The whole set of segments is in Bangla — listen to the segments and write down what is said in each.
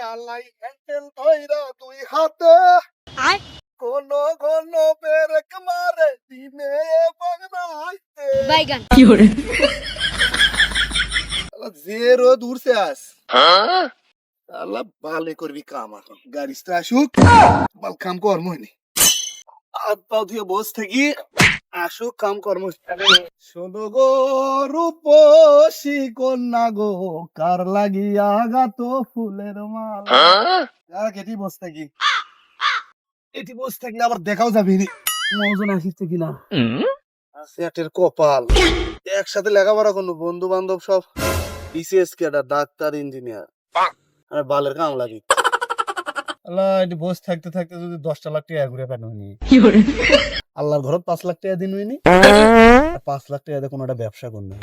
আলাই হ্যান্ডেল ধইরা দুই হাতে কোন কোন বেরেক মারে দিনে বাগনাইতে বাইগান যে রোদ উড়ছে আস আল্লাহ ভালো করবি কাম এখন গাড়িটা আসুক বাল কাম কর্মনি হাত পা ধুয়ে বস থাকি আসুক কাম কর্ম শোনো গো রূপসী কন্যা গো কার লাগিয়া গাত ফুলের মালা কেটি বস থাকি এটি বস থাকলে আবার দেখাও যাবি মজন আসিস কিনা সেটের কপাল একসাথে লেখাপড়া করবো বন্ধু বান্ধব সব বিসিএস ক্যাডার ডাক্তার ইঞ্জিনিয়ার আর বালের কাম লাগি আল্লাহ এটি বসে থাকতে থাকতে যদি 10 লাখ টাকা ঘুরে পান হইনি আল্লাহর ঘরত 5 লাখ টাকা দিন হইনি 5 লাখ টাকা দিয়ে কোনো একটা ব্যবসা করবে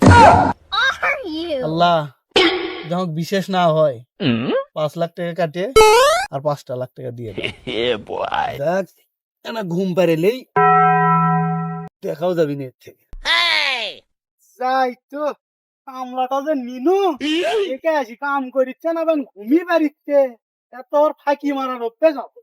আল্লাহ যখন বিশেষ না হয় 5 লাখ টাকা কাটে আর 5 লাখ টাকা দিয়ে দেখ না ঘুম পারেলেই দেখাও যাবি না এর থেকে যাই তো কামলাটা যে নিনু একে আসি কাম করিচ্ছে না বেন ঘুমি পারিচ্ছে তোর ফাঁকি মারার অভ্যেস হবে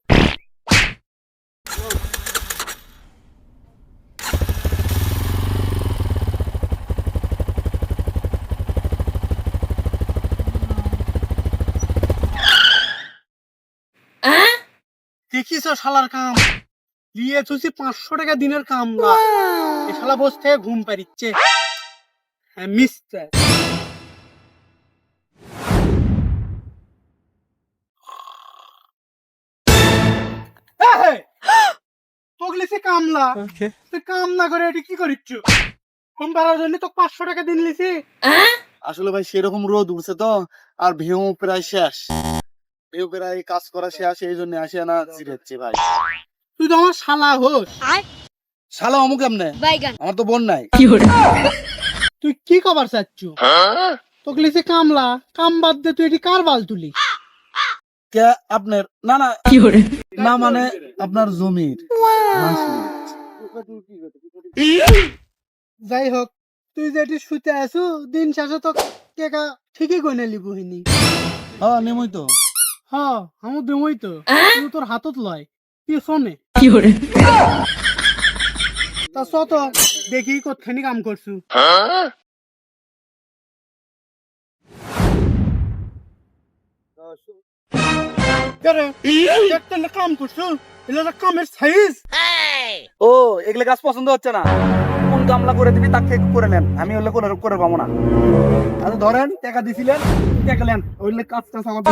দেখিস শালার কাম দিয়ে তুই 500 টাকা দিনের কামলা এ শালা বসে থেকে ঘুম পারিচ্ছে হ্যাঁ মিস্টার তোগলিছে কামলা তুই কাম না করে এটি কি করিচ্ছ ঘুম পাড়ার জন্য তো 500 টাকা দিন লিছি আসলে ভাই সেরকম রোদ উঠছে তো আর ভিউ প্রায় শেষ ভিউ প্রায় কাজ করা শেষ এই জন্য আসি না জিরেচ্ছে ভাই তুই তো আমার শালা হোস শালা অমুক এমনে আমার তো বোন নাই তুই কি কবার চাচ্ছ তোকে লিছে কামলা কাম বাদ দে তুই এটি কার বাল তুলি কে আপনার না না না মানে আপনার জমির যাই হোক তুই যেটি শুতে আসু দিন শেষে তো কেকা ঠিকই গনে লিবহিনি হ্যাঁ নেমই তো হ্যাঁ আমার দেমই তো তুই তোর হাতত লয় পিছনে তা সত দেখি কতখানি কাম করছু কাম করছু এগুলো কামের সাইজ ও এগুলো কাজ পছন্দ হচ্ছে না কোন কামলা করে দিবি তাকে করে নেন আমি ওগুলো করে পাবো না আচ্ছা ধরেন টাকা দিছিলেন দেখলেন ওইগুলো কাজ টাজ আমার